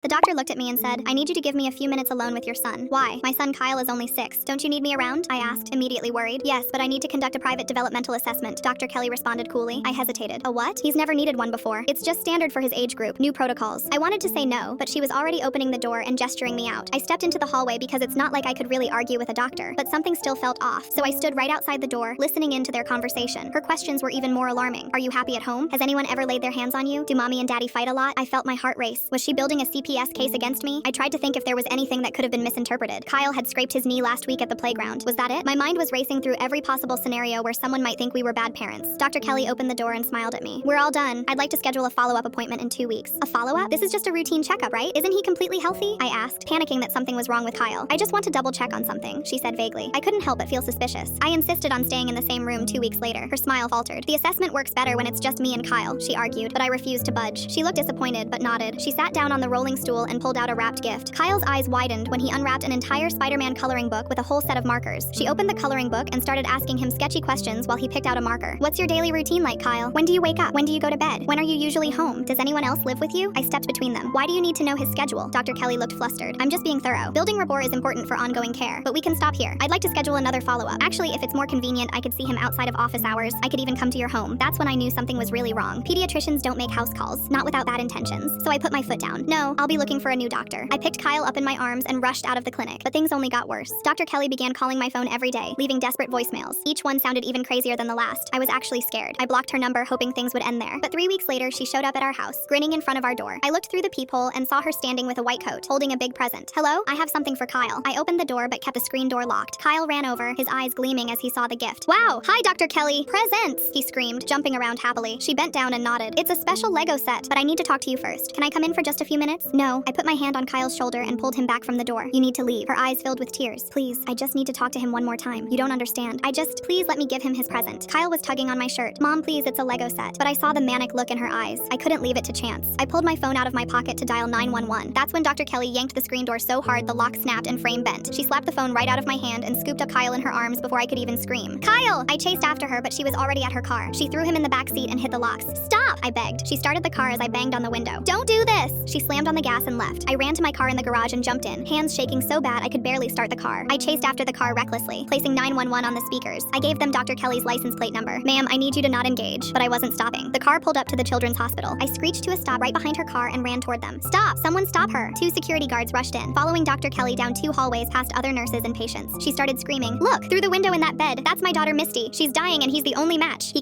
The doctor looked at me and said, "I need you to give me a few minutes alone with your son." "Why? My son Kyle is only 6. Don't you need me around?" I asked, immediately worried. "Yes, but I need to conduct a private developmental assessment," Dr. Kelly responded coolly. I hesitated. "A what?" "He's never needed one before. It's just standard for his age group. New protocols." I wanted to say no, but she was already opening the door and gesturing me out. I stepped into the hallway because it's not like I could really argue with a doctor, but something still felt off, so I stood right outside the door, listening in to their conversation. Her questions were even more alarming. "Are you happy at home? Has anyone ever laid their hands on you? Do mommy and daddy fight a lot?" I felt my heart race. Was she building a CPS case against me? I tried to think if there was anything that could have been misinterpreted. Kyle had scraped his knee last week at the playground. Was that it? My mind was racing through every possible scenario where someone might think we were bad parents. Dr. Kelly opened the door and smiled at me. "We're all done. I'd like to schedule a follow-up appointment in 2 weeks." "A follow-up? This is just a routine checkup, right? Isn't he completely healthy?" I asked, panicking that something was wrong with Kyle. "I just want to double check on something," she said vaguely. I couldn't help but feel suspicious. I insisted on staying in the same room 2 weeks later. Her smile faltered. "The assessment works better when it's just me and Kyle," she argued, but I refused to budge. She looked disappointed, but nodded. She sat down on the rolling stool and pulled out a wrapped gift. Kyle's eyes widened when he unwrapped an entire Spider-Man coloring book with a whole set of markers. She opened the coloring book and started asking him sketchy questions while he picked out a marker. "What's your daily routine like, Kyle? When do you wake up? When do you go to bed? When are you usually home? Does anyone else live with you?" I stepped between them. "Why do you need to know his schedule?" Dr. Kelly looked flustered. "I'm just being thorough. Building rapport is important for ongoing care, but we can stop here. I'd like to schedule another follow-up. Actually, if it's more convenient, I could see him outside of office hours. I could even come to your home." That's when I knew something was really wrong. Pediatricians don't make house calls, not without bad intentions. So I put my foot down. "No, I'll be looking for a new doctor." I picked Kyle up in my arms and rushed out of the clinic, but things only got worse. Dr. Kelly began calling my phone every day, leaving desperate voicemails. Each one sounded even crazier than the last. I was actually scared. I blocked her number, hoping things would end there. But 3 weeks later, she showed up at our house, grinning in front of our door. I looked through the peephole and saw her standing with a white coat, holding a big present. "Hello? I have something for Kyle." I opened the door but kept the screen door locked. Kyle ran over, his eyes gleaming as he saw the gift. "Wow! Hi, Dr. Kelly! Presents!" he screamed, jumping around happily. She bent down and nodded. "It's a special Lego set, but I need to talk to you first. Can I come in for just a few minutes?" "No." I put my hand on Kyle's shoulder and pulled him back from the door. "You need to leave." Her eyes filled with tears. "Please, I just need to talk to him one more time. You don't understand. Please let me give him his present." Kyle was tugging on my shirt. "Mom, please, it's a Lego set." But I saw the manic look in her eyes. I couldn't leave it to chance. I pulled my phone out of my pocket to dial 911. That's when Dr. Kelly yanked the screen door so hard the lock snapped and frame bent. She slapped the phone right out of my hand and scooped up Kyle in her arms before I could even scream. "Kyle!" I chased after her, but she was already at her car. She threw him in the back seat and hit the locks. "Stop!" I begged. She started the car as I banged on the window. "Don't do this!" She slammed on the gas and left. I ran to my car in the garage and jumped in, hands shaking so bad I could barely start the car. I chased after the car recklessly, placing 911 on the speakers. I gave them Dr. Kelly's license plate number. "Ma'am, I need you to not engage." But I wasn't stopping. The car pulled up to the children's hospital. I screeched to a stop right behind her car and ran toward them. "Stop! Someone stop her!" 2 security guards rushed in, following Dr. Kelly down 2 hallways past other nurses and patients. She started screaming, "Look, through the window in that bed. That's my daughter Misty. She's dying and he's the only match."